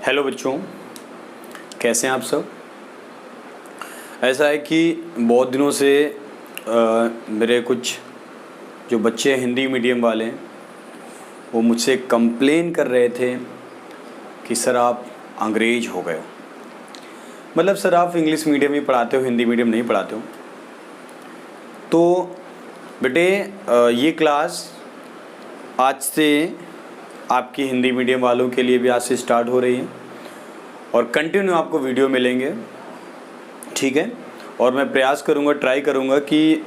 Hello बच्चों, कैसे हैं आप सब। ऐसा है कि बहुत दिनों से मेरे कुछ जो बच्चे हिंदी मीडियम वाले हैं वो मुझसे कंप्लेन कर रहे थे कि सर आप अंग्रेज हो गए हो। मतलब सर आप इंग्लिश मीडियम ही पढ़ाते हो, हिंदी मीडियम नहीं पढ़ाते हो। तो बेटे ये क्लास आज से आपकी हिंदी मीडियम वालों के लिए भी आज से स्टार्ट हो रही है और कंटिन्यू आपको वीडियो मिलेंगे, ठीक है। और मैं प्रयास करूँगा, ट्राई करूँगा कि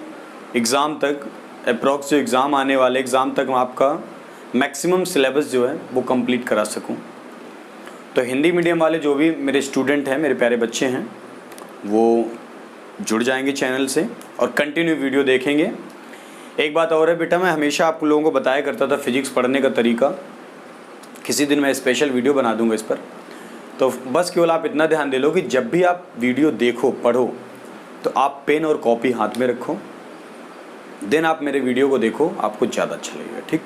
एग्ज़ाम तक अप्रॉक्स जो एग्ज़ाम आने वाले एग्ज़ाम तक मैं आपका मैक्सिमम सिलेबस जो है वो कंप्लीट करा सकूँ। तो हिंदी मीडियम वाले जो भी मेरे स्टूडेंट हैं, मेरे प्यारे बच्चे हैं, वो जुड़ जाएंगे चैनल से और कंटिन्यू वीडियो देखेंगे। एक बात और है बेटा, मैं हमेशा आप लोगों को बताया करता था फिजिक्स पढ़ने का तरीका। किसी दिन मैं स्पेशल वीडियो बना दूंगा इस पर। तो बस केवल आप इतना ध्यान दे लो कि जब भी आप वीडियो देखो, पढ़ो, तो आप पेन और कॉपी हाथ में रखो, देन आप मेरे वीडियो को देखो, आपको ज़्यादा अच्छा लगेगा, ठीक।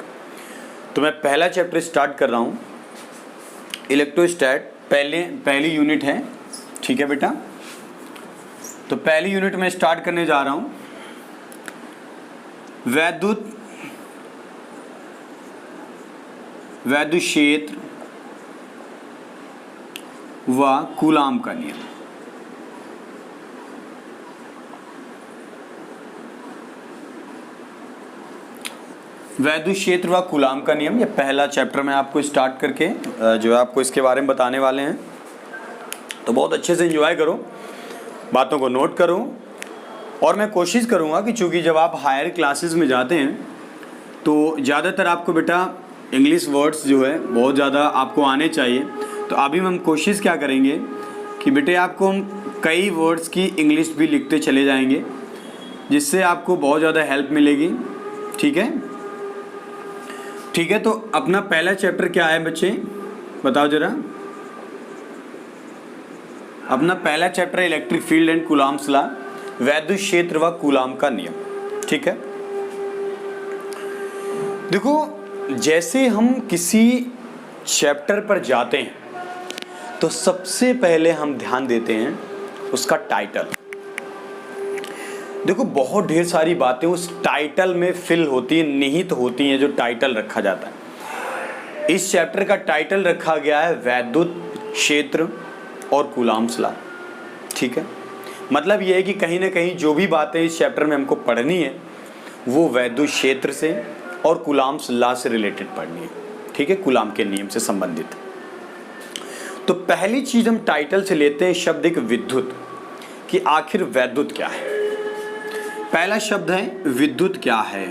तो मैं पहला चैप्टर स्टार्ट कर रहा हूँ, इलेक्ट्रोस्टैट। पहली यूनिट है, ठीक है बेटा। तो पहली यूनिट में स्टार्ट करने जा रहा हूँ, वैद्युत क्षेत्र व कूलाम का नियम। वैद्युत क्षेत्र व कूलाम का नियम, ये पहला चैप्टर मैं आपको स्टार्ट करके जो है आपको इसके बारे में बताने वाले हैं। तो बहुत अच्छे से एंजॉय करो, बातों को नोट करो। और मैं कोशिश करूँगा कि चूँकि जब आप हायर क्लासेस में जाते हैं तो ज़्यादातर आपको बेटा इंग्लिश वर्ड्स जो है बहुत ज़्यादा आपको आने चाहिए। तो अभी हम कोशिश क्या करेंगे कि बेटे आपको हम कई वर्ड्स की इंग्लिश भी लिखते चले जाएंगे, जिससे आपको बहुत ज़्यादा हेल्प मिलेगी, ठीक है। ठीक है, तो अपना पहला चैप्टर क्या है बच्चे, बताओ ज़रा। अपना पहला chapter electric field and coulombs law, वैद्युत क्षेत्र व कूलाम का नियम, ठीक है। देखो, जैसे हम किसी चैप्टर पर जाते हैं तो सबसे पहले हम ध्यान देते हैं उसका टाइटल। देखो, बहुत ढेर सारी बातें उस टाइटल में फिल होती हैं, निहित होती हैं, जो टाइटल रखा जाता है। इस चैप्टर का टाइटल रखा गया है वैद्युत क्षेत्र और कूलाम्स लॉ, ठीक है। मतलब यह है कि कहीं ना कहीं जो भी बातें इस चैप्टर में हमको पढ़नी है वो वैद्युत क्षेत्र से और कूलाम्स लॉ से रिलेटेड पढ़नी है, ठीक है, कूलाम के नियम से संबंधित। तो पहली चीज हम टाइटल से लेते हैं शब्द एक विद्युत, कि आखिर वैद्युत क्या है। पहला शब्द है विद्युत क्या है।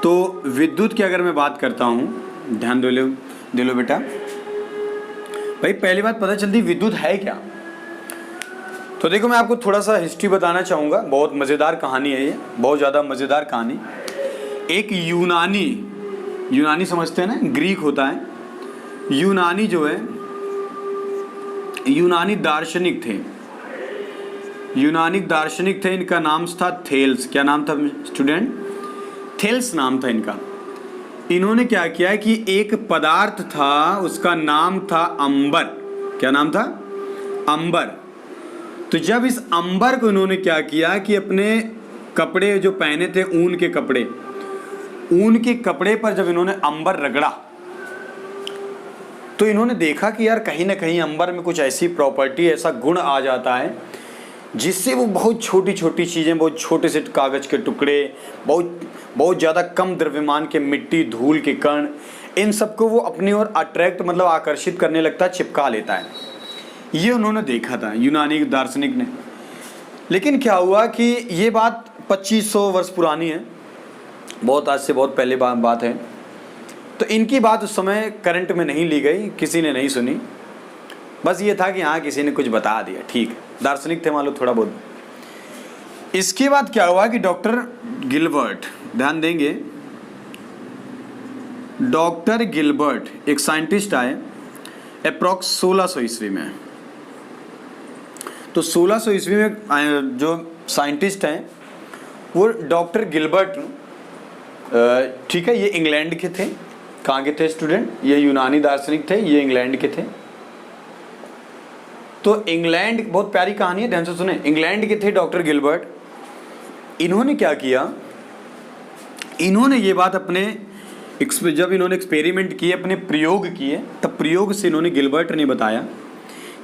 तो विद्युत की अगर मैं बात करता हूं, ध्यान दे लो बेटा भाई, पहली बात पता चलती विद्युत है क्या। तो देखो, मैं आपको थोड़ा सा हिस्ट्री बताना चाहूंगा। बहुत मजेदार कहानी है ये, बहुत ज्यादा मजेदार कहानी। एक यूनानी समझते हैं ना, ग्रीक होता है, यूनानी जो है, यूनानी दार्शनिक थे। इनका नाम था थेल्स। क्या नाम था स्टूडेंट? थेल्स नाम था इनका। इन्होंने क्या किया कि एक पदार्थ था, उसका नाम था अंबर। क्या नाम था? अंबर। तो जब इस अंबर को इन्होंने क्या किया कि अपने कपड़े जो पहने थे, ऊन के कपड़े पर जब इन्होंने अंबर रगड़ा तो इन्होंने देखा कि यार कहीं ना कहीं अंबर में कुछ ऐसी प्रॉपर्टी, ऐसा गुण आ जाता है जिससे वो बहुत छोटी छोटी चीज़ें, बहुत छोटे से कागज के टुकड़े, बहुत ज़्यादा कम द्रव्यमान के मिट्टी, धूल के कण, इन सबको वो अपनी ओर अट्रैक्ट मतलब आकर्षित करने लगता है, चिपका लेता है। ये उन्होंने देखा था यूनानी दार्शनिक ने। लेकिन क्या हुआ कि ये बात 2500 वर्ष पुरानी है, बहुत आज से बहुत पहले बात है। तो इनकी बात उस समय करंट में नहीं ली गई, किसी ने नहीं सुनी। बस ये था कि हाँ किसी ने कुछ बता दिया, ठीक है, दार्शनिक थे मालूम थोड़ा बहुत। इसके बाद क्या हुआ कि डॉक्टर गिलबर्ट, ध्यान देंगे, डॉक्टर गिलबर्ट एक साइंटिस्ट आए अप्रॉक्स 1600 ईस्वी में। तो 1600 ईस्वी में जो साइंटिस्ट हैं वो डॉक्टर गिलबर्ट, ठीक है, ये इंग्लैंड के थे कहाँ के थे स्टूडेंट? ये यूनानी दार्शनिक थे, ये इंग्लैंड के थे। तो इंग्लैंड, बहुत प्यारी कहानी है, ध्यान से सुने। इंग्लैंड के थे डॉक्टर गिलबर्ट। इन्होंने क्या किया, इन्होंने ये बात अपने जब इन्होंने एक्सपेरिमेंट किए, अपने प्रयोग किए, तब प्रयोग से इन्होंने, गिलबर्ट ने बताया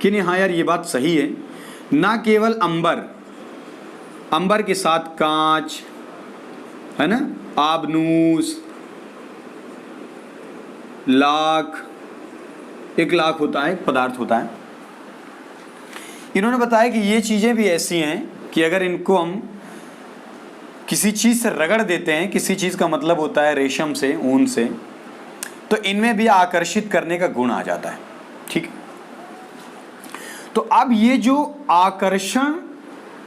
कि नहीं हाँ यार ये बात सही है। ना केवल अंबर के साथ कांच, है ना, आबनूस, लाख, एक लाख होता है, एक पदार्थ होता है। इन्होंने बताया कि ये चीज़ें भी ऐसी हैं कि अगर इनको हम किसी चीज़ से रगड़ देते हैं, किसी चीज़ का मतलब होता है रेशम से, ऊन से, तो इनमें भी आकर्षित करने का गुण आ जाता है। ठीक, तो अब ये जो आकर्षण,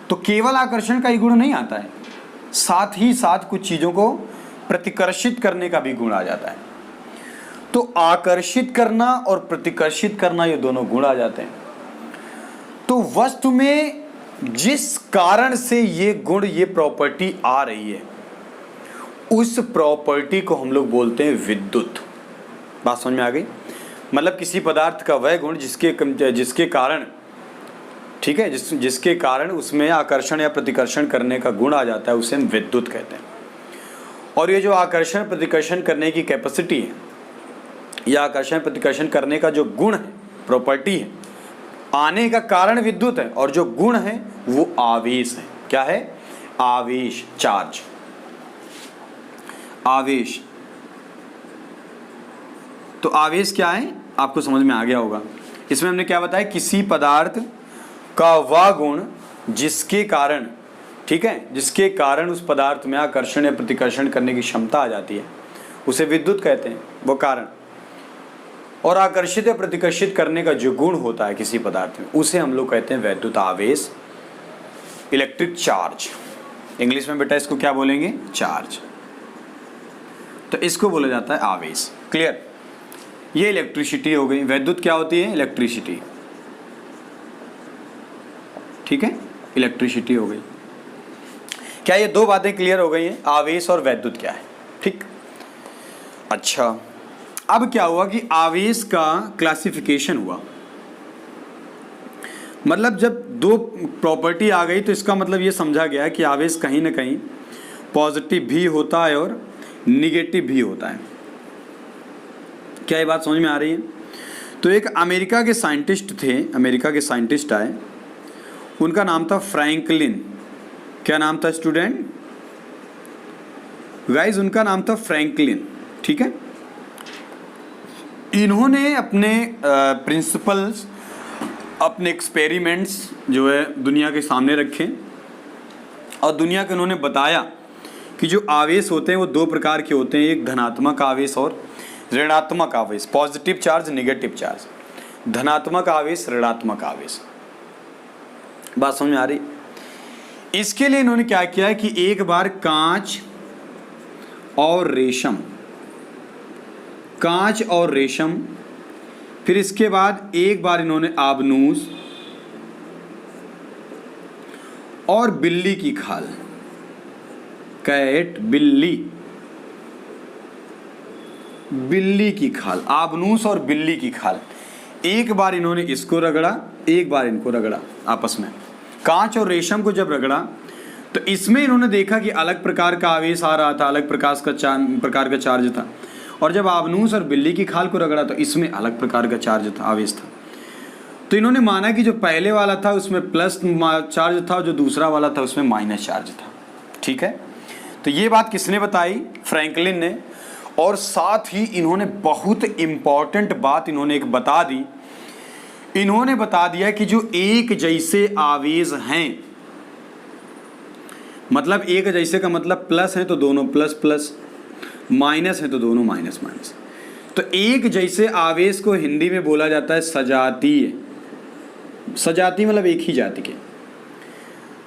तो केवल आकर्षण का ही गुण नहीं आता है, साथ ही साथ कुछ चीज़ों को प्रतिकर्षित करने का भी गुण आ जाता है। तो आकर्षित करना और प्रतिकर्षित करना, ये दोनों गुण आ जाते हैं। तो वस्तु में जिस कारण से ये गुण, ये प्रॉपर्टी आ रही है, उस प्रॉपर्टी को हम लोग बोलते हैं विद्युत। बात समझ में आ गई? मतलब किसी पदार्थ का वह गुण जिसके कारण, ठीक है, जिसके कारण उसमें आकर्षण या प्रतिकर्षण करने का गुण आ जाता है, उसे हम विद्युत कहते हैं। और ये जो आकर्षण प्रतिकर्षण करने की कैपेसिटी है, या आकर्षण प्रतिकर्षण करने का जो गुण है, प्रॉपर्टी है, आने का कारण विद्युत है, और जो गुण है वो आवेश है। क्या है? आवेश, चार्ज, आवेश। तो आवेश क्या है आपको समझ में आ गया होगा। इसमें हमने क्या बताया, किसी पदार्थ का वह गुण जिसके कारण, ठीक है, जिसके कारण उस पदार्थ में आकर्षण या प्रतिकर्षण करने की क्षमता आ जाती है, उसे विद्युत कहते हैं, वो कारण। और आकर्षित या प्रतिकर्षित करने का जो गुण होता है किसी पदार्थ में, उसे हम लोग कहते हैं वैद्युत आवेश, इलेक्ट्रिक चार्ज। इंग्लिश में बेटा इसको क्या बोलेंगे? चार्ज। तो इसको बोला जाता है आवेश। क्लियर? ये इलेक्ट्रिसिटी हो गई। वैद्युत क्या होती है? इलेक्ट्रिसिटी। ठीक है, इलेक्ट्रिसिटी हो गई। क्या ये दो बातें क्लियर हो गई हैं? आवेश और वैद्युत क्या है? ठीक। अच्छा, अब क्या हुआ कि आवेश का क्लासिफिकेशन हुआ। मतलब जब दो प्रॉपर्टी आ गई, तो इसका मतलब ये समझा गया कि आवेश कहीं ना कहीं पॉजिटिव भी होता है और निगेटिव भी होता है। क्या ये बात समझ में आ रही है? तो एक अमेरिका के साइंटिस्ट थे, अमेरिका के साइंटिस्ट आए, उनका नाम था फ्रैंकलिन। क्या नाम था स्टूडेंट? गाइस, उनका नाम था फ्रैंकलिन। ठीक है, इन्होंने अपने प्रिंसिपल्स, अपने एक्सपेरिमेंट्स जो है दुनिया के सामने रखे, और दुनिया को उन्होंने बताया कि जो आवेश होते हैं वो दो प्रकार के होते हैं, एक धनात्मक आवेश और ऋणात्मक आवेश, पॉजिटिव चार्ज, नेगेटिव चार्ज, धनात्मक आवेश, ऋणात्मक आवेश। बात समझ में आ रही? इसके लिए इन्होंने क्या किया कि एक बार कांच और रेशम, कांच और रेशम, फिर इसके बाद एक बार इन्होंने आबनूस और बिल्ली की खाल, कैट, बिल्ली, बिल्ली की खाल, आबनूस और बिल्ली की खाल, एक बार इन्होंने इसको रगड़ा, एक बार इनको रगड़ा आपस में। कांच और रेशम को जब रगड़ा तो इसमें इन्होंने देखा कि अलग प्रकार का आवेश आ रहा था, अलग प्रकार का चार्ज था। और जब आबनूस और बिल्ली की खाल को रगड़ा तो इसमें अलग प्रकार का चार्ज था, आवेश था। तो इन्होंने माना कि जो पहले वाला था उसमें प्लस चार्ज था, जो दूसरा वाला था उसमें माइनस चार्ज था। ठीक है, तो ये बात किसने बताई? फ्रैंकलिन ने। और साथ ही इन्होंने बहुत इंपॉर्टेंट बात इन्होंने एक बता दी। इन्होंने बता दिया कि जो एक जैसे आवेश हैं, मतलब एक जैसे का मतलब प्लस है तो दोनों प्लस प्लस, माइनस है तो दोनों माइनस माइनस। तो एक जैसे आवेश को हिंदी में बोला जाता है सजातीय। सजातीय मतलब एक ही जाति के।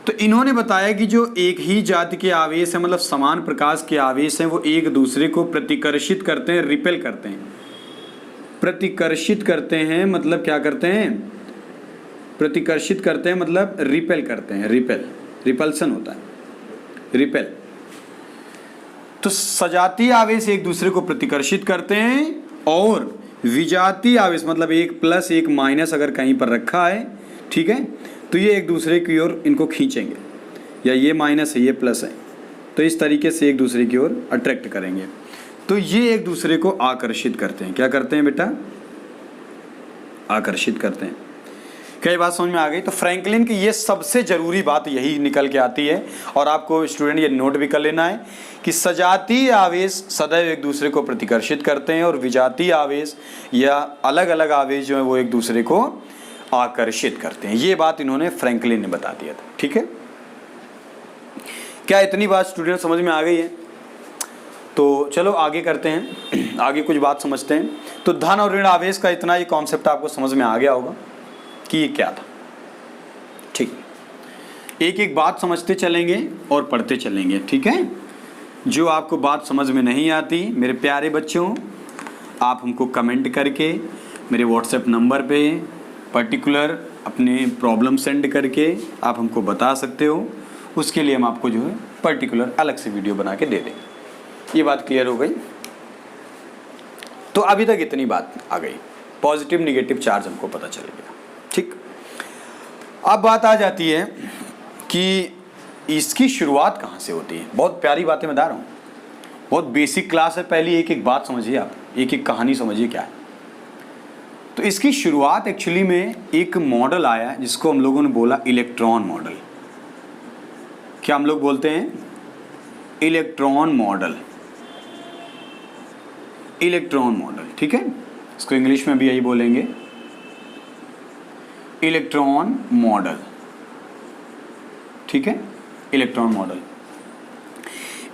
तो इन्होंने बताया कि जो एक ही जाति के आवेश है, मतलब समान प्रकाश के आवेश हैं, वो एक दूसरे को प्रतिकर्षित करते हैं, रिपेल करते हैं। प्रतिकर्षित करते हैं मतलब क्या करते हैं? प्रतिकर्षित करते हैं मतलब रिपेल करते हैं। रिपेल, रिपल्सन होता है, रिपेल। तो सजातीय आवेश एक दूसरे को प्रतिकर्षित करते हैं, और विजातीय आवेश मतलब एक प्लस एक माइनस अगर कहीं पर रखा है, ठीक है, तो ये एक दूसरे की ओर इनको खींचेंगे, या ये माइनस है ये प्लस है, तो इस तरीके से एक दूसरे की ओर अट्रैक्ट करेंगे। तो ये एक दूसरे को आकर्षित करते हैं। क्या करते हैं बेटा? आकर्षित करते हैं। कई बात समझ में आ गई? तो फ्रैंकलिन की ये सबसे ज़रूरी बात यही निकल के आती है, और आपको स्टूडेंट ये नोट भी कर लेना है कि सजातीय आवेश सदैव एक दूसरे को प्रतिकर्षित करते हैं, और विजातीय आवेश या अलग अलग आवेश जो है वो एक दूसरे को आकर्षित करते हैं। ये बात इन्होंने फ्रैंकलिन ने बता दिया था। ठीक है, क्या इतनी बात स्टूडेंट समझ में आ गई है? तो चलो आगे करते हैं, आगे कुछ बात समझते हैं। तो धन और ऋण आवेश का इतना ही कॉन्सेप्ट आपको समझ में आ गया होगा कि ये क्या था। ठीक, एक एक बात समझते चलेंगे और पढ़ते चलेंगे। ठीक है, जो आपको बात समझ में नहीं आती मेरे प्यारे बच्चों, आप हमको कमेंट करके मेरे व्हाट्सएप नंबर पे पर्टिकुलर अपने प्रॉब्लम सेंड करके आप हमको बता सकते हो। उसके लिए हम आपको जो है पर्टिकुलर अलग से वीडियो बना के दे देंगे। ये बात क्लियर हो गई? तो अभी तक इतनी बात आ गई, पॉजिटिव निगेटिव चार्ज हमको पता चल गया। ठीक, अब बात आ जाती है कि इसकी शुरुआत कहाँ से होती है। बहुत प्यारी बातें बता रहा हूँ, बहुत बेसिक क्लास है। पहली एक एक बात समझिए, आप एक एक कहानी समझिए क्या है। तो इसकी शुरुआत एक्चुअली में एक मॉडल आया जिसको हम लोगों ने बोला इलेक्ट्रॉन मॉडल। क्या हम लोग बोलते हैं? Electron model. इलेक्ट्रॉन मॉडल, ठीक है, इसको इंग्लिश में भी यही बोलेंगे, इलेक्ट्रॉन मॉडल। ठीक है, इलेक्ट्रॉन मॉडल।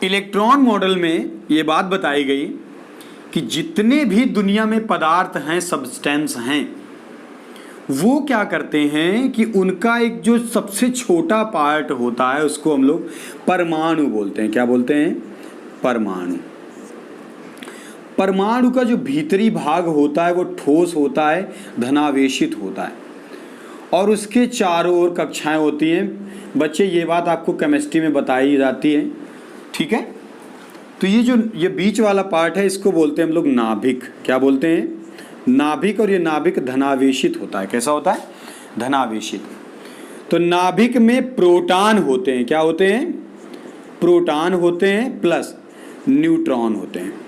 इलेक्ट्रॉन मॉडल में ये बात बताई गई कि जितने भी दुनिया में पदार्थ हैं, सब्सटेंस हैं, वो क्या करते हैं कि उनका एक जो सबसे छोटा पार्ट होता है उसको हम लोग परमाणु बोलते हैं। क्या बोलते हैं? परमाणु। परमाणु का जो भीतरी भाग होता है वो ठोस होता है, धनावेशित होता है, और उसके चारों ओर कक्षाएं होती हैं। बच्चे ये बात आपको केमिस्ट्री में बताई जाती है। ठीक है, तो ये बीच वाला पार्ट है, इसको बोलते हैं हम लोग नाभिक। क्या बोलते हैं? नाभिक। और ये नाभिक धनावेशित होता है। कैसा होता है? धनावेशित। तो नाभिक में प्रोटॉन होते हैं। क्या होते हैं? प्रोटॉन होते हैं प्लस न्यूट्रॉन होते हैं।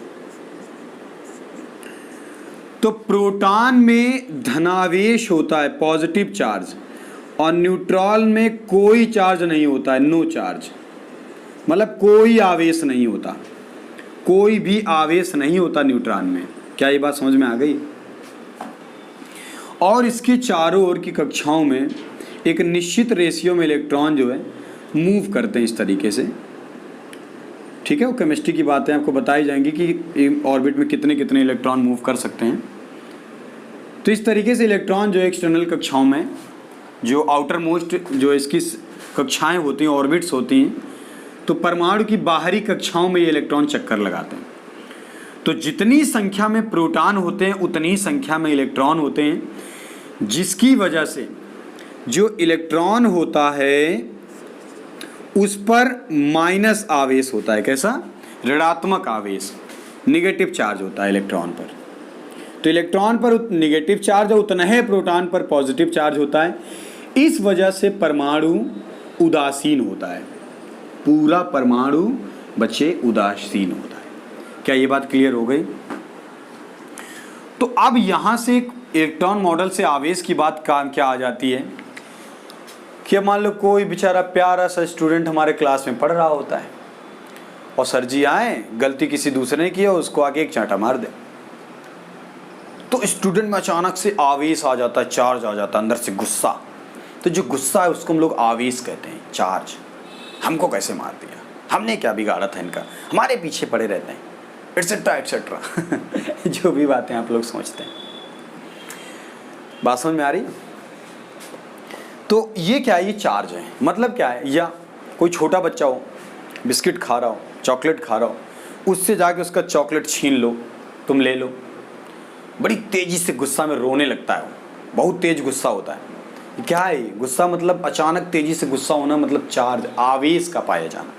तो प्रोटॉन में धनावेश होता है, पॉजिटिव चार्ज, और न्यूट्रॉन में कोई चार्ज नहीं होता है, नो चार्ज, मतलब कोई आवेश नहीं होता, कोई भी आवेश नहीं होता न्यूट्रॉन में। क्या ये बात समझ में आ गई? और इसके चारों ओर की कक्षाओं में एक निश्चित रेशियो में इलेक्ट्रॉन जो है मूव करते हैं इस तरीके से। ठीक है, वो केमिस्ट्री की बातें आपको बताई जाएंगी कि ऑर्बिट में कितने कितने इलेक्ट्रॉन मूव कर सकते हैं। तो इस तरीके से इलेक्ट्रॉन जो एक्सटर्नल कक्षाओं में, जो आउटर मोस्ट जो इसकी कक्षाएं होती हैं, ऑर्बिट्स होती हैं, तो परमाणु की बाहरी कक्षाओं में ये इलेक्ट्रॉन चक्कर लगाते हैं। तो जितनी संख्या में प्रोटॉन होते हैं उतनी संख्या में इलेक्ट्रॉन होते हैं, जिसकी वजह से जो इलेक्ट्रॉन होता है उस पर माइनस आवेश होता है। कैसा? ऋणात्मक आवेश, निगेटिव चार्ज होता है इलेक्ट्रॉन पर। तो इलेक्ट्रॉन पर निगेटिव चार्ज और उतना ही प्रोटॉन पर पॉजिटिव चार्ज होता है। इस वजह से परमाणु उदासीन होता है। पूरा परमाणु बच्चे उदासीन होता है। क्या ये बात क्लियर हो गई? तो अब यहां से इलेक्ट्रॉन मॉडल से आवेश की बात क्या आ जाती है कि मान लो कोई बेचारा प्यारा सा स्टूडेंट हमारे क्लास में पढ़ रहा होता है और सर जी आए, गलती किसी दूसरे ने की है, उसको आके एक चांटा मार दे, तो स्टूडेंट में अचानक से आवेश आ जाता है, चार्ज आ जाता है, अंदर से गुस्सा। तो जो गुस्सा है उसको हम लोग आवेश कहते हैं, चार्ज। हमको कैसे मार दिया, हमने क्या बिगाड़ा था इनका, हमारे पीछे पड़े रहते हैं, एटसेट्रा एटसेट्रा जो भी बातें आप लोग सोचते हैं। बात समझ में आ रही? तो ये क्या है? ये चार्ज है। मतलब क्या है? या कोई छोटा बच्चा हो, बिस्किट खा रहा हो, चॉकलेट खा रहा हो, उससे जाके उसका चॉकलेट छीन लो, तुम ले लो, बड़ी तेजी से गुस्सा में रोने लगता है, बहुत तेज गुस्सा होता है। क्या है गुस्सा? मतलब अचानक तेजी से गुस्सा होना, मतलब चार्ज, आवेश का पाया जाना।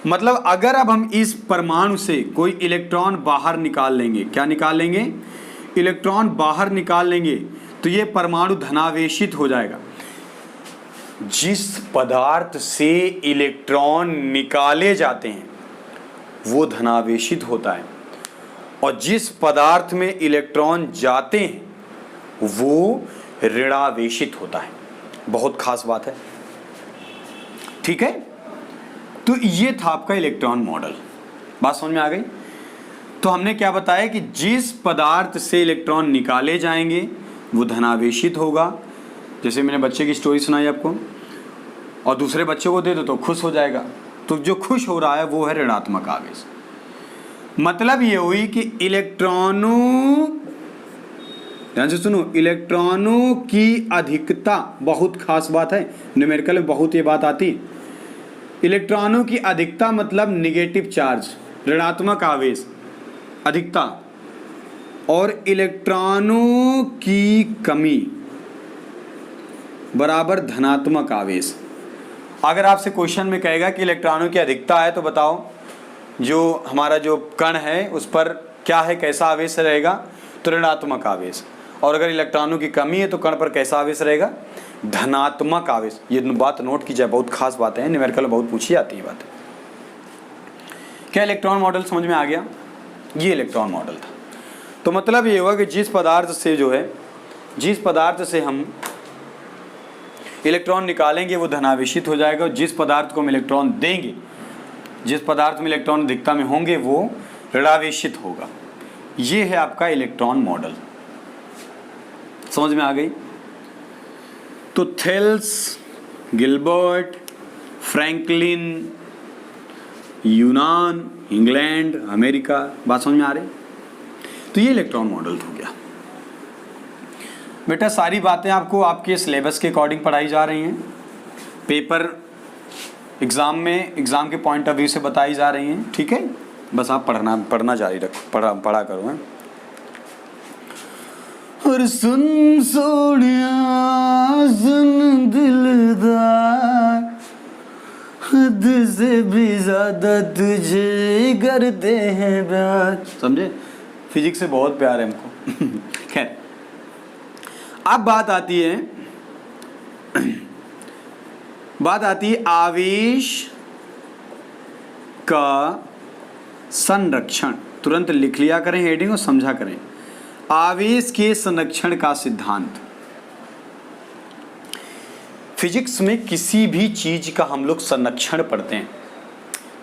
मतलब अगर अब हम इस परमाणु से कोई इलेक्ट्रॉन बाहर निकाल लेंगे, क्या निकाल लेंगे, इलेक्ट्रॉन बाहर निकाल लेंगे, तो ये परमाणु धनावेशित हो जाएगा। जिस पदार्थ से इलेक्ट्रॉन निकाले जाते हैं वो धनावेशित होता है, और जिस पदार्थ में इलेक्ट्रॉन जाते हैं वो ऋणावेशित होता है। बहुत खास बात है, ठीक है। तो ये था आपका इलेक्ट्रॉन मॉडल। बात समझ में आ गई। तो हमने क्या बताया कि जिस पदार्थ से इलेक्ट्रॉन निकाले जाएंगे वो धनावेशित होगा। जैसे मैंने बच्चे की स्टोरी सुनाई आपको, और दूसरे बच्चे को दे दो तो खुश हो जाएगा, तो जो खुश हो रहा है वो है ऋणात्मक आवेश। मतलब ये हुई कि इलेक्ट्रॉनों, ध्यान से सुनो, इलेक्ट्रॉनों की अधिकता, बहुत खास बात है, न्यूमेरिकल में बहुत ये बात आती। इलेक्ट्रॉनों की अधिकता मतलब निगेटिव चार्ज, ऋणात्मक आवेश, अधिकता, और इलेक्ट्रॉनों की कमी बराबर धनात्मक आवेश। अगर आपसे क्वेश्चन में कहेगा कि इलेक्ट्रॉनों की अधिकता है तो बताओ जो हमारा जो कण है उस पर क्या है, कैसा आवेश रहेगा, तो ऋणात्मक आवेश। और अगर इलेक्ट्रॉनों की कमी है तो कण पर कैसा आवेश रहेगा, धनात्मक आवेश। ये बात नोट की जाए, बहुत खास बातें हैं, न्यूमेरिकल बहुत पूछी जाती है बातें। क्या इलेक्ट्रॉन मॉडल समझ में आ गया? ये इलेक्ट्रॉन मॉडल था। तो मतलब ये हुआ कि जिस पदार्थ से जो है, जिस पदार्थ से हम इलेक्ट्रॉन निकालेंगे वो धनावेशित हो जाएगा, और जिस पदार्थ को हम इलेक्ट्रॉन देंगे, जिस पदार्थ में इलेक्ट्रॉन अधिकता में होंगे वो ऋणावेशित होगा। ये है आपका इलेक्ट्रॉन मॉडल। समझ में आ गई? तो थेल्स, गिलबर्ट, फ्रैंकलिन, यूनान, इंग्लैंड, अमेरिका, बात समझ में आ रही? तो ये इलेक्ट्रॉन मॉडल हो गया। बेटा सारी बातें आपको आपके सिलेबस के अकॉर्डिंग पढ़ाई जा रही हैं, पेपर एग्ज़ाम में एग्ज़ाम के पॉइंट ऑफ व्यू से बताई जा रही हैं, ठीक है। बस आप पढ़ना जारी रखो, पढ़ा करो हैं। और सुन सोनिया सुन दिलदार, हद से भी ज्यादा तुझे करते हैं प्यार। समझे? फिजिक्स से बहुत प्यार है हमको। खैर, अब बात आती है आवेश का संरक्षण। तुरंत लिख लिया करें हेडिंग और समझा करें। आवेश के संरक्षण का सिद्धांत। फिजिक्स में किसी भी चीज का हम लोग संरक्षण पढ़ते हैं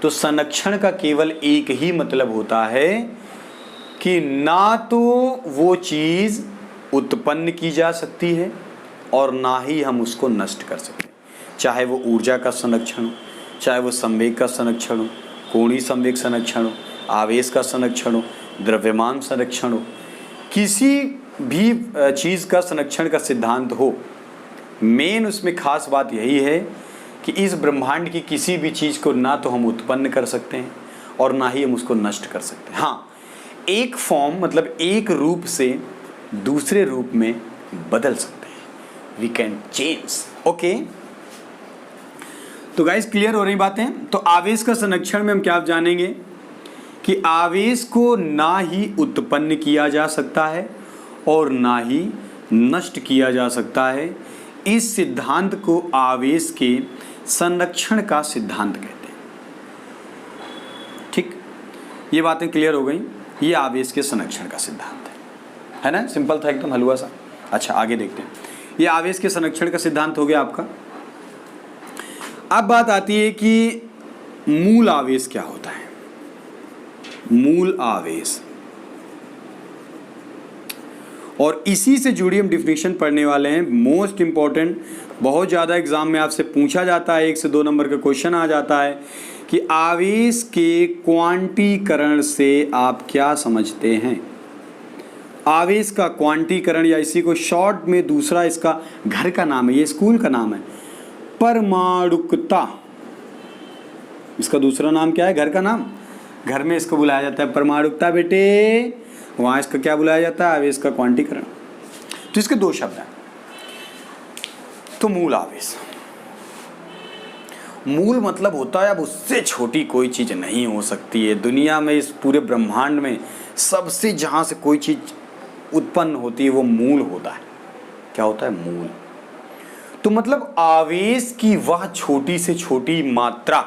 तो संरक्षण का केवल एक ही मतलब होता है कि ना तो वो चीज उत्पन्न की जा सकती है और ना ही हम उसको नष्ट कर सकते हैं। चाहे वो ऊर्जा का संरक्षण हो, चाहे वो संवेग का संरक्षण हो, कोणीय संवेग संरक्षण हो, आवेश का संरक्षण हो, द्रव्यमान संरक्षण हो, किसी भी चीज़ का संरक्षण का सिद्धांत हो, मेन उसमें खास बात यही है कि इस ब्रह्मांड की किसी भी चीज़ को ना तो हम उत्पन्न कर सकते हैं और ना ही हम उसको नष्ट कर सकते हैं। हाँ, एक फॉर्म मतलब एक रूप से दूसरे रूप में बदल सकते हैं। We can change. ओके, तो गाइस क्लियर हो रही बातें? तो आवेश का संरक्षण में हम क्या जानेंगे कि आवेश को ना ही उत्पन्न किया जा सकता है और ना ही नष्ट किया जा सकता है। इस सिद्धांत को आवेश के संरक्षण का सिद्धांत कहते हैं। ठीक, ये बातें क्लियर हो गई। ये आवेश के संरक्षण का सिद्धांत है ना? सिंपल था एकदम, हलवा सा। अच्छा, आगे देखते हैं। ये आवेश के संरक्षण का सिद्धांत हो गया आपका। अब बात आती है कि मूल आवेश क्या होता है। मूल आवेश, और इसी से जुड़ी हम डिफिनेशन पढ़ने वाले हैं। मोस्ट इंपॉर्टेंट, बहुत ज़्यादा एग्जाम में आपसे पूछा जाता है, 1 से 2 नंबर का क्वेश्चन आ जाता है कि आवेश के क्वांटीकरण से आप क्या समझते हैं। आवेश का क्वांटीकरण, या इसी को शॉर्ट में दूसरा इसका घर का नाम है, ये स्कूल का नाम है, परमाणुकता। इसका दूसरा नाम क्या है? घर का नाम। घर में इसको बुलाया जाता है परमाणुकता बेटे, वहाँ इसका क्या बुलाया जाता है? आवेश का क्वांटीकरण। तो इसके 2 शब्द हैं। तो मूल आवेश, मूल मतलब होता है अब उससे छोटी कोई चीज़ नहीं हो सकती है दुनिया में, इस पूरे ब्रह्मांड में सबसे जहाँ से कोई चीज़ उत्पन्न होती है वो मूल होता है। क्या होता है? मूल। तो मतलब आवेश की वह छोटी से छोटी मात्रा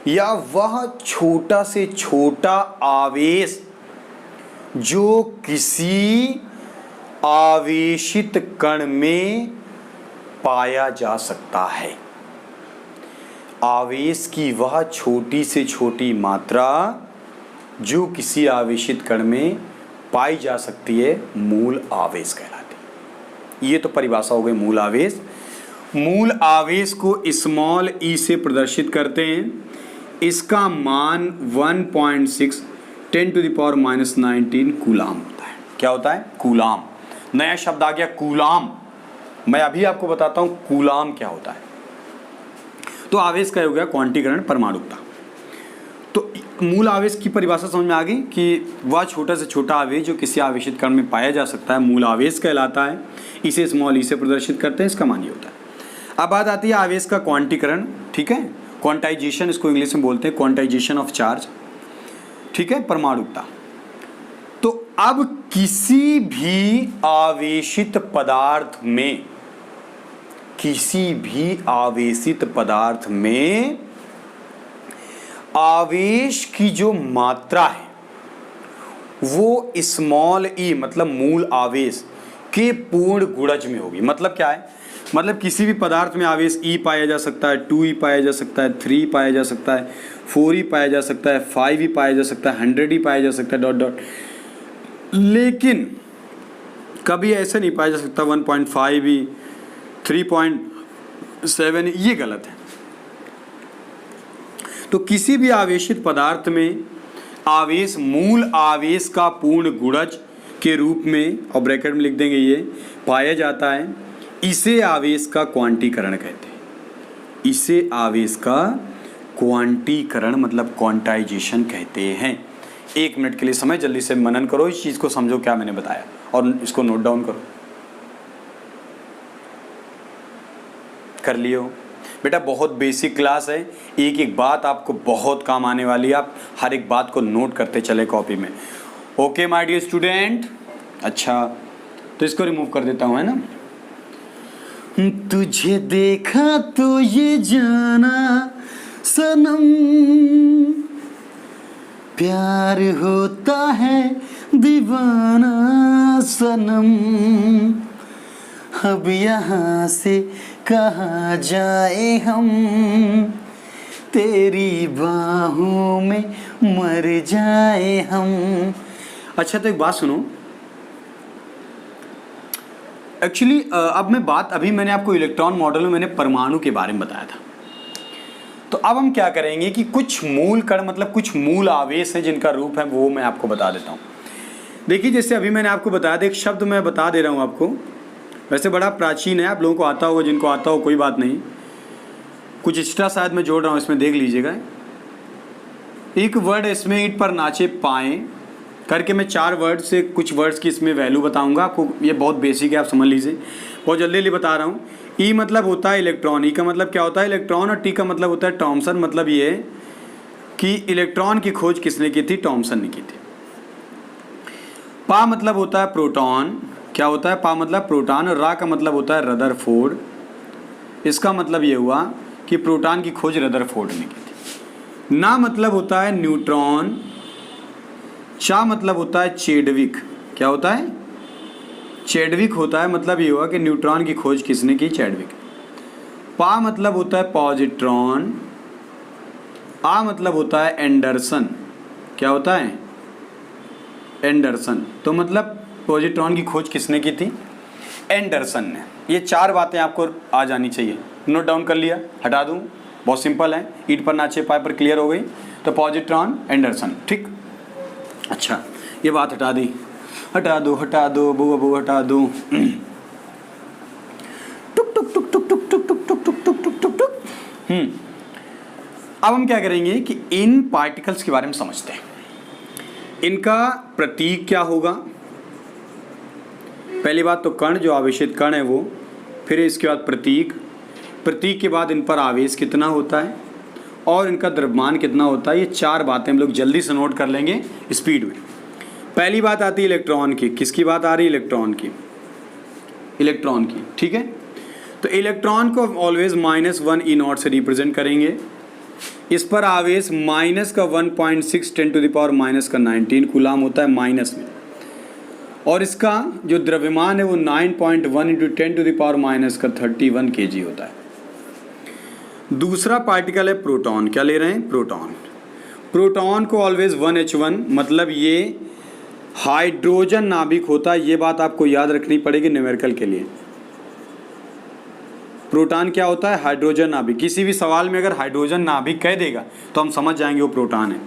या वह छोटा से छोटा आवेश जो किसी आवेशित कण में पाया जा सकता है। आवेश की वह छोटी से छोटी मात्रा जो किसी आवेशित कण में पाई जा सकती है मूल आवेश कहलाती है। ये तो परिभाषा हो गई मूल आवेश। मूल आवेश को स्मॉल ई से प्रदर्शित करते हैं। इसका मान 1.6 10⁻⁻19 कूलाम होता है। क्या होता है? कूलाम। नया शब्द आ गया कूलाम। मैं अभी आपको बताता हूं कूलाम क्या होता है। तो आवेश का हो गया क्वांटीकरण, परमाणुकता। तो मूल आवेश की परिभाषा समझ में आ गई कि वह छोटा से छोटा आवेश जो किसी आवेशित कण में पाया जा सकता है मूल आवेश कहलाता है। इसे स्मॉल ई से प्रदर्शित करते हैं, इसका मान ये होता है। अब बात आती है आवेश का क्वांटीकरण। ठीक है, क्वांटाइजेशन इसको इंग्लिश में बोलते हैं, क्वांटाइजेशन ऑफ चार्ज। ठीक है, परमाणुकता। तो अब किसी भी आवेशित पदार्थ में, किसी भी आवेशित पदार्थ में आवेश की जो मात्रा है वो स्मॉल ई मतलब मूल आवेश के पूर्ण गुणज में होगी। मतलब क्या है? मतलब किसी भी पदार्थ में आवेश ई पाया जा सकता है, 2 ई पाया जा सकता है, 3 पाया जा सकता है, 4 ई पाया जा सकता है, 5 ई पाया जा सकता है, 100 ई पाया जा सकता है, डॉट डॉट। लेकिन कभी ऐसे नहीं पाया जा सकता 1.5 ई, 3.7, ये गलत है। तो किसी भी आवेशित पदार्थ में आवेश मूल आवेश का पूर्ण गुणज के रूप में, और ब्रैकेट में लिख देंगे ये, पाया जाता है। इसे आवेश का क्वांटीकरण कहते हैं। इसे आवेश का क्वांटीकरण मतलब क्वांटाइजेशन कहते हैं। 1 मिनट के लिए समय, जल्दी से मनन करो, इस चीज़ को समझो क्या मैंने बताया और इसको नोट डाउन करो। कर लियो बेटा, बहुत बेसिक क्लास है। एक एक बात आपको बहुत काम आने वाली है। आप हर एक बात को नोट करते चले कॉपी में। Okay my dear student. अच्छा, तो इसको रिमूव कर देता हूँ, है ना। तुझे देखा तो ये जाना सनम, प्यार होता है दीवाना सनम, अब यहाँ से कहाँ जाए हम, तेरी बाहों में मर जाए हम। अच्छा, तो एक बात सुनो। एक्चुअली अब मैं बात, अभी मैंने आपको इलेक्ट्रॉन मॉडल में मैंने परमाणु के बारे में बताया था। तो अब हम क्या करेंगे कि कुछ मूल कण मतलब कुछ मूल आवेश हैं जिनका रूप है वो मैं आपको बता देता हूँ। देखिए, जैसे अभी मैंने आपको बताया था, एक शब्द मैं बता दे रहा हूँ आपको। वैसे बड़ा प्राचीन है, आप लोगों को आता होगा, जिनको आता हो कोई बात नहीं। कुछ एक्स्ट्रा शायद मैं जोड़ रहा हूँ, इसमें देख लीजिएगा। एक वर्ड इसमें, ईंट पर नाचे पाएँ करके मैं 4 वर्ड से कुछ वर्ड्स की इसमें वैल्यू बताऊंगा आपको। ये बहुत बेसिक है, आप समझ लीजिए। बहुत जल्दी जल्दी बता रहा हूँ। ई मतलब होता है इलेक्ट्रॉन। ई का मतलब क्या होता है? इलेक्ट्रॉन। और टी का मतलब होता है थॉमसन। मतलब ये है कि इलेक्ट्रॉन की खोज किसने की थी? थॉमसन ने की थी। पा मतलब होता है प्रोटॉन। क्या होता है? पा मतलब प्रोटॉन। और रा का मतलब होता है रदरफोर्ड। इसका मतलब ये हुआ कि प्रोटॉन की खोज रदरफोर्ड ने की थी। ना मतलब होता है न्यूट्रॉन। चा मतलब होता है चेडविक। क्या होता है? चेडविक होता है। मतलब ये हुआ कि न्यूट्रॉन की खोज किसने की? चेडविक। पा मतलब होता है पॉजिट्रॉन। आ मतलब होता है एंडरसन। क्या होता है? एंडरसन। तो मतलब पॉजिट्रॉन की खोज किसने की थी? एंडरसन ने। ये 4 बातें आपको आ जानी चाहिए। नोट डाउन कर लिया? हटा दूं? बहुत सिंपल है। ईंट पर नाचे पाए पर क्लियर हो गई। तो पॉजिट्रॉन, एंडरसन। ठीक। अच्छा, ये बात हटा दी। हटा दो बुआ बुआ हटा दो। टुक टुक टुक टुक टुक टुक टुक टुक टुक टुक टुक टुक। अब हम क्या करेंगे कि इन पार्टिकल्स के बारे में समझते हैं। इनका प्रतीक क्या होगा? पहली बात तो कण, जो आवेशित कण है वो। फिर इसके बाद प्रतीक। प्रतीक के बाद इन पर आवेश कितना होता है और इनका द्रव्यमान कितना होता है, ये 4 बातें हम लोग जल्दी से नोट कर लेंगे स्पीड में। पहली बात आती है इलेक्ट्रॉन की। किसकी बात आ रही है? इलेक्ट्रॉन की। इलेक्ट्रॉन की, ठीक है। तो इलेक्ट्रॉन को ऑलवेज -1 E0 से रिप्रेजेंट करेंगे। इस पर आवेश माइनस का 1.6 10⁻⁻19 कूलाम होता है माइनस में, और इसका जो द्रव्यमान है वो 9.1 × 10⁻31 kg होता है। दूसरा पार्टिकल है प्रोटॉन। क्या ले रहे हैं? प्रोटॉन। प्रोटॉन को ऑलवेज 1H1, मतलब ये हाइड्रोजन नाभिक होता है। ये बात आपको याद रखनी पड़ेगी न्यूमेरिकल के लिए। प्रोटॉन क्या होता है? हाइड्रोजन नाभिक। किसी भी सवाल में अगर हाइड्रोजन नाभिक कह देगा तो हम समझ जाएंगे वो प्रोटॉन है।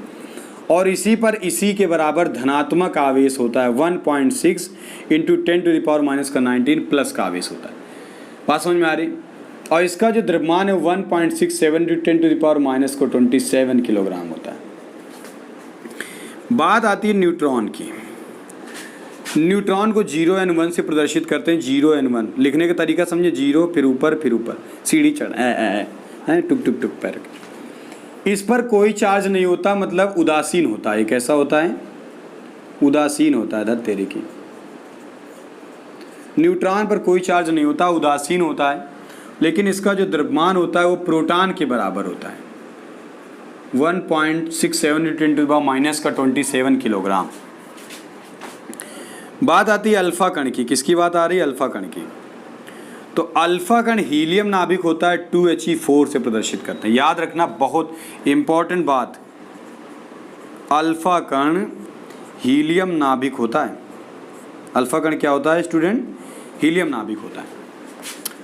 और इसी पर इसी के बराबर धनात्मक आवेश होता है 1.6 × 10⁻⁻19 प्लस का आवेश होता है। बात समझ में आ रही? और इसका जो द्रव्यमान है 1.67 × 10⁻27 किलोग्राम होता है। बात आती है न्यूट्रॉन की। न्यूट्रॉन को 0n1 से प्रदर्शित करते हैं। 0n1 लिखने का तरीका समझे, 0 फिर ऊपर सीढ़ी चढ़ टुक टुक टुक पैर। इस पर कोई चार्ज नहीं होता, मतलब उदासीन होता है। कैसा होता है? उदासीन होता है। धत तेरे की। न्यूट्रॉन पर कोई चार्ज नहीं होता, उदासीन होता है, लेकिन इसका जो द्रव्यमान होता है वो प्रोटॉन के बराबर होता है 1.67 × 10⁻⁻27 किलोग्राम। बात आती है अल्फा कण की। किसकी बात आ रही है? अल्फा कण की। तो अल्फा कण हीलियम नाभिक होता है, 2He4 से प्रदर्शित करते हैं। याद रखना, बहुत इंपॉर्टेंट बात, अल्फा कण हीलियम नाभिक होता है। अल्फा कण क्या होता है स्टूडेंट? हीलियम नाभिक होता है।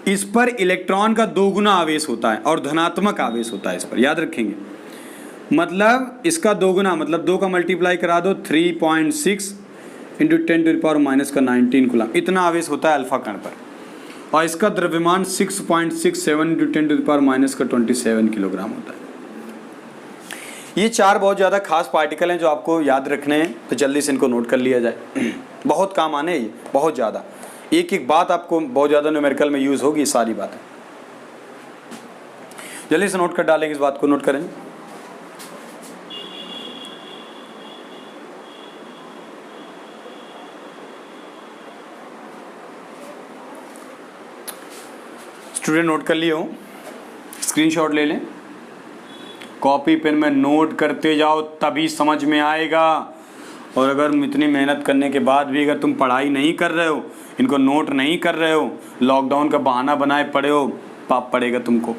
इस पर इलेक्ट्रॉन का 2 गुना आवेश होता है और धनात्मक आवेश होता है इस पर। याद रखेंगे, मतलब इसका 2 गुना, मतलब 2 का मल्टीप्लाई करा दो 3.6 × 10⁻⁻19 कूलाम। इतना आवेश होता है अल्फा कण पर, और इसका द्रव्यमान 6.67 × 10⁻⁻27 किलोग्राम होता है। ये 4 बहुत ज़्यादा खास पार्टिकल हैं जो आपको याद रखने हैं, तो जल्दी से इनको नोट कर लिया जाए। बहुत काम आने ये, बहुत ज़्यादा। एक एक बात आपको बहुत ज़्यादा न्यूमेरिकल में यूज़ होगी, सारी बातें जल्दी से नोट कर डालेंगे। इस बात को नोट करें। स्टूडेंट नोट कर लिए हो? स्क्रीनशॉट ले लें, कॉपी पेन में नोट करते जाओ, तभी समझ में आएगा। और अगर इतनी मेहनत करने के बाद भी अगर तुम पढ़ाई नहीं कर रहे हो, इनको नोट नहीं कर रहे हो, लॉकडाउन का बहाना बनाए पड़े हो, पाप पड़ेगा तुमको।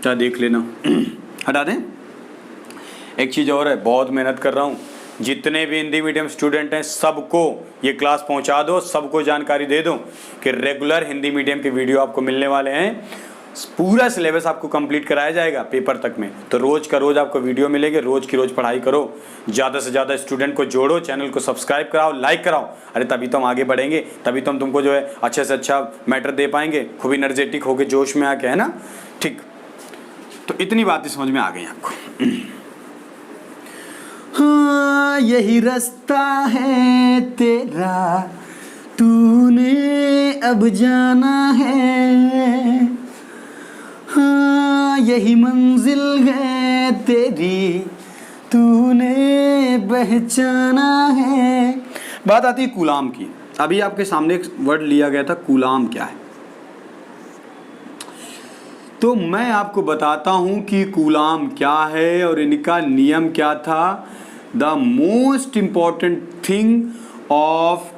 क्या देख लेना। हटा दें। एक चीज़ और है, बहुत मेहनत कर रहा हूँ। जितने भी हिंदी मीडियम स्टूडेंट हैं सबको ये क्लास पहुंचा दो, सबको जानकारी दे दो कि रेगुलर हिंदी मीडियम के वीडियो आपको मिलने वाले हैं। पूरा सिलेबस आपको कंप्लीट कराया जाएगा पेपर तक में। तो रोज़ का रोज़ आपको वीडियो मिलेंगे, रोज़ की रोज़ पढ़ाई करो, ज़्यादा से ज़्यादा स्टूडेंट को जोड़ो, चैनल को सब्सक्राइब कराओ, लाइक कराओ। अरे तभी तो हम आगे बढ़ेंगे, तभी तो हम तुमको जो है अच्छे से अच्छा मैटर दे पाएंगे, खूब एनर्जेटिक होकर जोश में आके, है ना। ठीक, तो इतनी बातें समझ में आ गई आपको। हाँ, यही रास्ता है तेरा, तूने अब जाना है। हाँ, यही मंजिल है तेरी, तूने पहचाना है। बात आती है कूलाम की। अभी आपके सामने एक वर्ड लिया गया था, कूलाम क्या है। तो मैं आपको बताता हूं कि कूलाम क्या है और इनका नियम क्या था। The most important thing of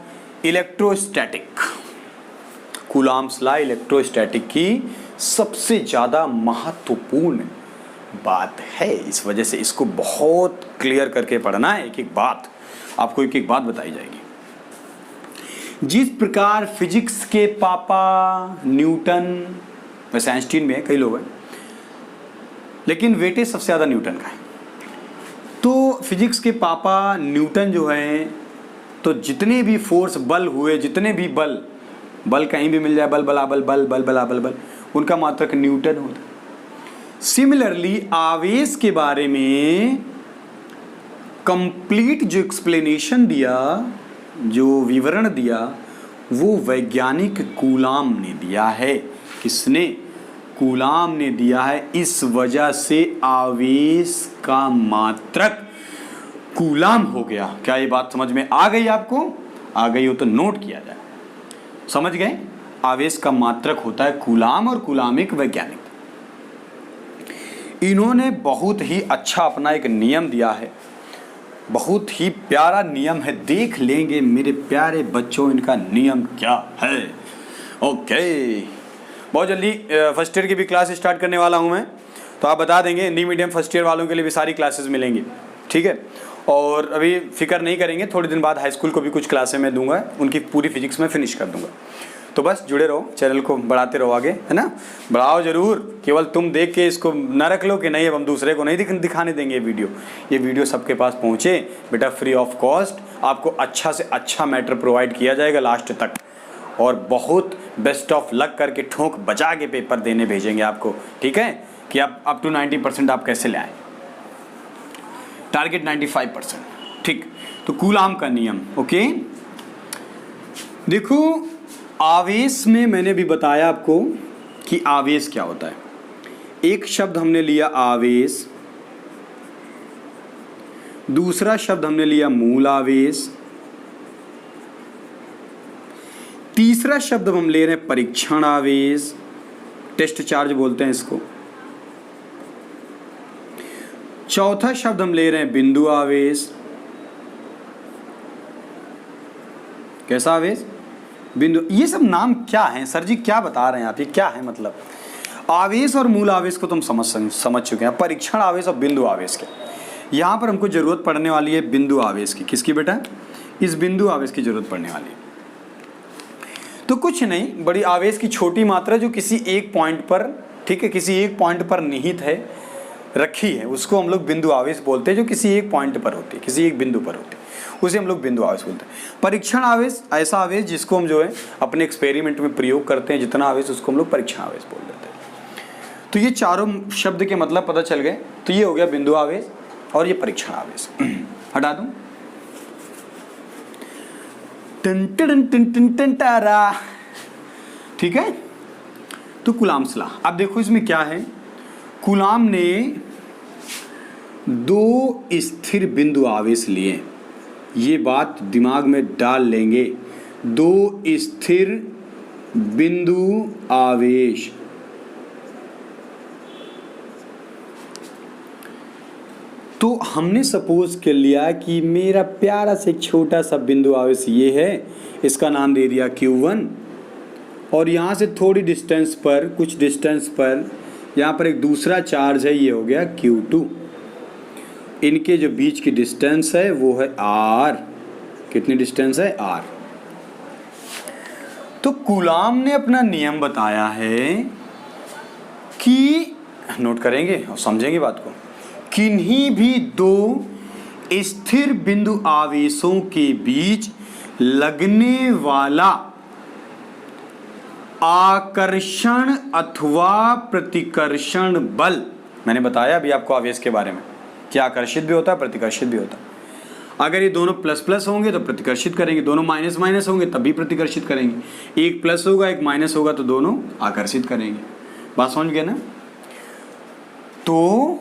electrostatic, coulombs law electrostatic की सबसे ज़्यादा महत्वपूर्ण बात है। इस वजह से इसको बहुत क्लियर करके पढ़ना है। एक एक बात आपको एक एक बात बताई जाएगी। जिस प्रकार फिजिक्स के पापा न्यूटन, वैसे आइंस्टीन में है, कई लोग हैं, लेकिन वेटेज सबसे ज़्यादा न्यूटन का है। तो फिजिक्स के पापा न्यूटन जो है, तो जितने भी फोर्स बल हुए, जितने भी बल कहीं भी मिल जाए, बल बलाबल बल बल बलाबल बल, उनका मात्रक न्यूटन होता है। सिमिलरली आवेश के बारे में कंप्लीट जो एक्सप्लेनेशन दिया, जो विवरण दिया, वो वैज्ञानिक कूलाम ने दिया है। किसने? कूलाम ने दिया है, इस वजह से आवेश का मात्रक कूलाम हो गया। क्या ये बात समझ में आ गई आपको? आ गई हो तो नोट किया जाए। समझ गए? आवेश का मात्रक होता है कूलाम और कूलाम एक वैज्ञानिक। इन्होंने बहुत ही अच्छा अपना एक नियम दिया है, बहुत ही प्यारा नियम है। देख लेंगे मेरे प्यारे बच्चों इनका नियम क्या है। ओके, बहुत जल्दी फर्स्ट ईयर की भी क्लास स्टार्ट करने वाला हूं मैं, तो आप बता देंगे हिंदी मीडियम फर्स्ट ईयर वालों के लिए भी सारी क्लासेस मिलेंगी, ठीक है। और अभी फिक्र नहीं करेंगे, थोड़े दिन बाद हाई स्कूल को भी कुछ क्लासें मैं दूंगा, उनकी पूरी फिजिक्स में फिनिश कर दूंगा। तो बस जुड़े रहो, चैनल को बढ़ाते रहो आगे, है ना। बढ़ाओ जरूर, केवल तुम देख के इसको न रख लो कि नहीं अब हम दूसरे को नहीं दिखाने देंगे। ये वीडियो सबके पास पहुँचे बेटा, फ्री ऑफ कॉस्ट आपको अच्छा से अच्छा मैटर प्रोवाइड किया जाएगा लास्ट तक, और बहुत बेस्ट ऑफ लक करके ठोंक बचा के पेपर देने भेजेंगे आपको, ठीक है, कि आप अप टू 90% आप कैसे ले आए, टारगेट 95%, ठीक। तो कूलाम का नियम, ओके। देखो आवेश में मैंने भी बताया आपको कि आवेश क्या होता है। एक शब्द हमने लिया आवेश, दूसरा शब्द हमने लिया मूल आवेश, तीसरा शब्द हम ले रहे हैं परीक्षण आवेश, टेस्ट चार्ज बोलते हैं इसको। चौथा शब्द हम ले रहे हैं बिंदु आवेश। कैसा आवेश? बिंदु। ये सब नाम क्या हैं सर जी, क्या बता रहे हैं आप, ये क्या है मतलब? आवेश और मूल आवेश को तुम समझ चुके हैं। परीक्षण आवेश और बिंदु आवेश के, यहाँ पर हमको जरूरत पड़ने वाली है बिंदु आवेश की। किसकी बेटा? इस बिंदु आवेश की जरूरत पड़ने वाली है। तो कुछ नहीं, बड़ी आवेश की छोटी मात्रा जो किसी एक पॉइंट पर, ठीक है, किसी एक पॉइंट पर निहित है, रखी है, उसको हम लोग बिंदु आवेश बोलते हैं। जो किसी एक पॉइंट पर होती है, किसी एक बिंदु पर होती है, उसे हम लोग बिंदु आवेश बोलते हैं। परीक्षण आवेश ऐसा आवेश जिसको हम जो है अपने एक्सपेरिमेंट में प्रयोग करते हैं, जितना आवेश उसको हम लोग परीक्षण आवेश बोल देते हैं। तो ये चारों शब्द के मतलब पता चल गए। तो ये हो गया बिंदु आवेश और ये परीक्षण आवेश। हटा दूं? टन टन टन टन टन टारा, ठीक है। तो कूलाम्स लॉ, अब देखो इसमें क्या है। कूलाम ने दो स्थिर बिंदु आवेश लिए, ये बात दिमाग में डाल लेंगे। दो स्थिर बिंदु आवेश, तो हमने सपोज कर लिया कि मेरा प्यारा से छोटा सा बिंदु आवेश ये है, इसका नाम दे दिया Q1, और यहाँ से थोड़ी डिस्टेंस पर, कुछ डिस्टेंस पर यहाँ पर एक दूसरा चार्ज है, ये हो गया Q2। इनके जो बीच की डिस्टेंस है वो है R। कितनी डिस्टेंस है? R। तो कूलाम ने अपना नियम बताया है कि, नोट करेंगे और समझेंगे बात को, किन्हीं भी दो स्थिर बिंदु आवेशों के बीच लगने वाला आकर्षण अथवा प्रतिकर्षण बल, मैंने बताया अभी आपको आवेश के बारे में कि आकर्षित भी होता है, प्रतिकर्षित भी होता है। अगर ये दोनों प्लस प्लस होंगे तो प्रतिकर्षित करेंगे, दोनों माइनस माइनस होंगे तब भी प्रतिकर्षित करेंगे। एक प्लस होगा एक माइनस होगा तो दोनों आकर्षित करेंगे। बात समझ गए ना? तो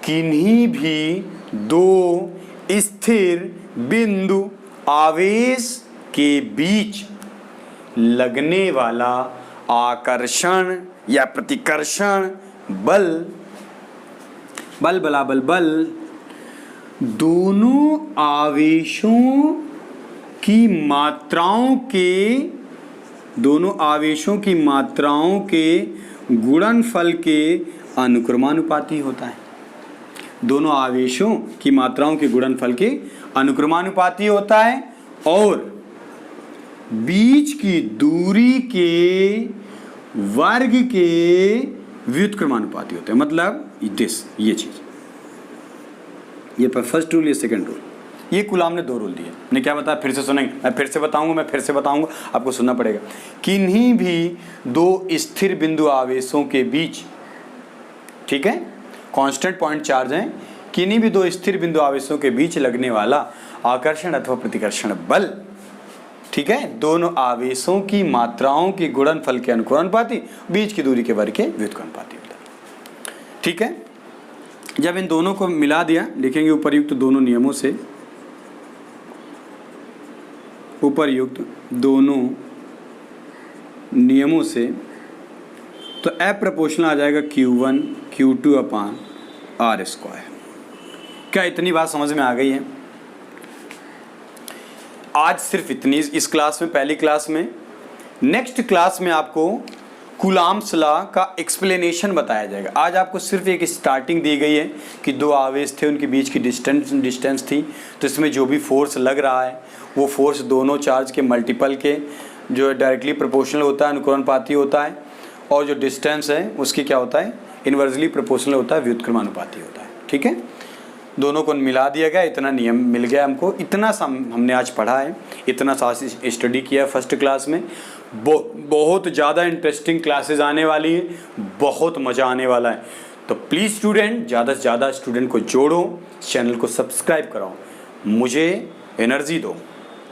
किन्हीं भी दो स्थिर बिंदु आवेश के बीच लगने वाला आकर्षण या प्रतिकर्षण बल, बल बलाबल बल, दोनों आवेशों की मात्राओं के गुणनफल के अनुक्रमानुपाती होता है। दोनों आवेशों की मात्राओं के गुणनफल के अनुक्रमानुपाती होता है, और बीच की दूरी के वर्ग के व्युत्क्रमानुपाती होते हैं। मतलब ये चीज, ये फर्स्ट रूल, ये सेकंड रूल। ये कूलाम ने दो रूल दिए। मैंने क्या बताया, फिर से सुनेंगे, मैं फिर से बताऊंगा, आपको सुनना पड़ेगा। किन्हीं भी दो स्थिर बिंदु आवेशों के बीच, ठीक है, कांस्टेंट पॉइंट चार्ज हैं, किन्हीं भी दो स्थिर बिंदु आवेशों के बीच लगने वाला आकर्षण अथवा प्रतिकर्षण बल, ठीक है, दोनों आवेशों की मात्राओं की गुणनफल के अनुक्रमानुपाती, बीच की दूरी के वर्ग के व्युत्क्रमानुपाती होता है। ठीक है, जब इन दोनों को मिला दिया, लिखेंगे उपर्युक्त दोनों नियमों से, उपर्युक्त दोनों नियमों से, तो अप्रपोर्शनल आ जाएगा Q1 Q2 अपान R स्क्वायर। क्या इतनी बात समझ में आ गई है? आज सिर्फ इतनी इस क्लास में, पहली क्लास में। नेक्स्ट क्लास में आपको कूलॉम्स लॉ का एक्सप्लेनेशन बताया जाएगा। आज आपको सिर्फ एक स्टार्टिंग दी गई है कि दो आवेश थे, उनके बीच की डिस्टेंस थी, तो इसमें जो भी फोर्स लग रहा है वो फोर्स दोनों चार्ज के मल्टीपल के जो डायरेक्टली प्रोपोर्शनल होता है, अनुक्रमानुपाती होता है, और जो डिस्टेंस है उसकी क्या होता है, इन्वर्सली प्रोपोर्शनल होता है, व्युत्क्रमानुपाती होता है। ठीक है, दोनों को मिला दिया गया, इतना नियम मिल गया हमको, इतना सा हमने आज पढ़ा है, इतना सा स्टडी किया है फर्स्ट क्लास में। बहुत ज़्यादा इंटरेस्टिंग क्लासेस आने वाली हैं, बहुत मज़ा आने वाला है। तो प्लीज़ स्टूडेंट, ज़्यादा से ज़्यादा स्टूडेंट को जोड़ो, चैनल को सब्सक्राइब कराओ, मुझे एनर्जी दो,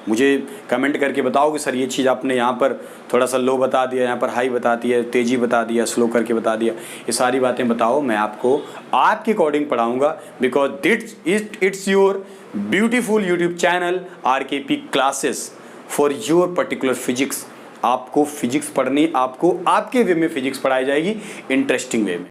मुझे कमेंट करके बताओ कि सर ये चीज़ आपने यहाँ पर थोड़ा सा लो बता दिया, यहाँ पर हाई बता दिया, तेज़ी बता दिया, स्लो करके बता दिया, ये सारी बातें बताओ, मैं आपको आपके अकॉर्डिंग पढ़ाऊँगा। Because it's your beautiful YouTube channel RKP classes for your particular physics. आपको फिजिक्स पढ़नी, आपको आपके वे में फिजिक्स पढ़ाई जाएगी, इंटरेस्टिंग वे में।